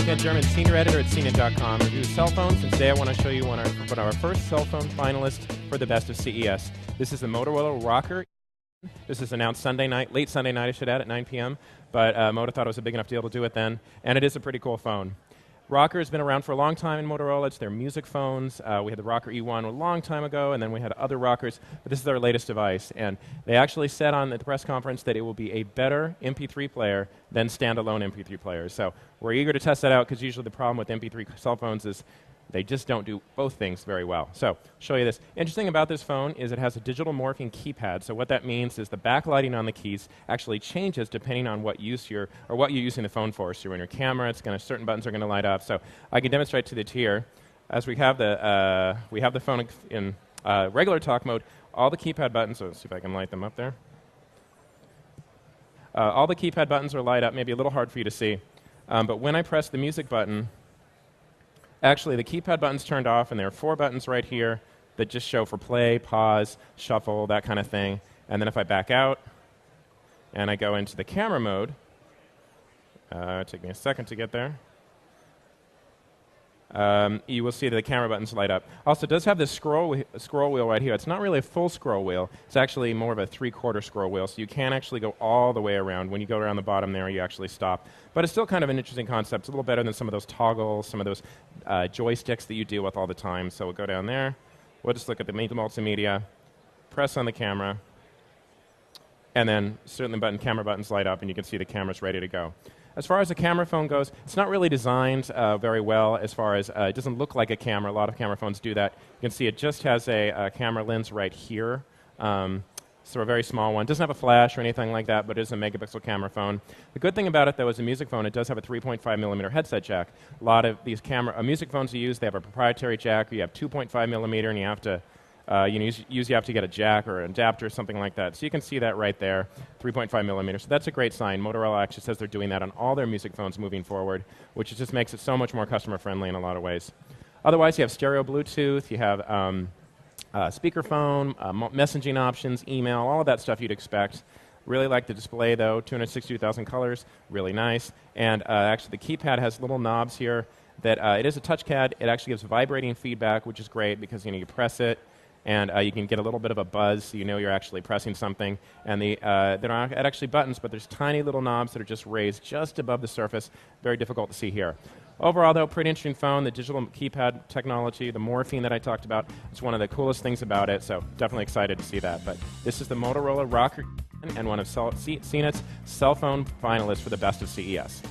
Ted German, Senior Editor at CNET.com. Review cell phones, and today I want to show you one of our first cell phone finalists for the best of CES. This is the Motorola ROKR. This is announced Sunday night, late Sunday night I should add, at 9 p.m., but Moto thought it was a big enough deal to do it then, and it is a pretty cool phone. ROKR has been around for a long time in Motorola. It's their music phones. We had the ROKR E1 a long time ago, and then we had other ROKRs, but this is their latest device. And they actually said on the press conference that it will be a better MP3 player than standalone MP3 players. So we're eager to test that out, because usually the problem with MP3 cell phones is they just don't do both things very well. So I'll show you this. Interesting about this phone is it has a digital morphing keypad. So what that means is the backlighting on the keys actually changes depending on what you're using the phone for. So in your camera, certain buttons are going to light up. So I can demonstrate to it here. As we have the phone in regular talk mode, all the keypad buttons. So let's see if I can light them up there. All the keypad buttons are light up. Maybe a little hard for you to see, but when I press the music button. Actually, the keypad button's turned off, and there are 4 buttons right here that just show for play, pause, shuffle, that kind of thing. And then if I back out and I go into the camera mode, take me a second to get there, you will see that the camera buttons light up. Also, it does have this scroll wheel right here. It's not really a full scroll wheel. It's actually more of a 3/4 scroll wheel, so you can actually go all the way around. When you go around the bottom there, you actually stop. But it's still kind of an interesting concept. It's a little better than some of those toggles, some of those joysticks that you deal with all the time. So we'll go down there. We'll just look at the multimedia, press on the camera, and then certainly camera buttons light up, and you can see the camera's ready to go. As far as the camera phone goes, it's not really designed very well as far as it doesn't look like a camera. A lot of camera phones do that. You can see it just has a camera lens right here. So a very small one. It doesn't have a flash or anything like that, but it is a megapixel camera phone. The good thing about it, though, is a music phone. It does have a 3.5 millimeter headset jack. A lot of these music phones you use, they have a proprietary jack. You have 2.5 millimeter, and you have to you have to get a jack or an adapter or something like that. So you can see that right there, 3.5 millimeters. So that's a great sign. Motorola actually says they're doing that on all their music phones moving forward, which just makes it so much more customer friendly in a lot of ways. Otherwise, you have stereo Bluetooth, you have speakerphone, messaging options, email, all of that stuff you'd expect. Really like the display, though, 262,000 colors, really nice. And actually, the keypad has little knobs here that it is a touchpad. It actually gives vibrating feedback, which is great because you press it, and you can get a little bit of a buzz, so you know you're actually pressing something. And they're not actually buttons, but there's tiny little knobs that are just raised just above the surface. Very difficult to see here. Overall, though, pretty interesting phone. The digital keypad technology, the morphing that I talked about, it's one of the coolest things about it, so definitely excited to see that. But this is the Motorola ROKR and one of CNET's cell phone finalists for the best of CES.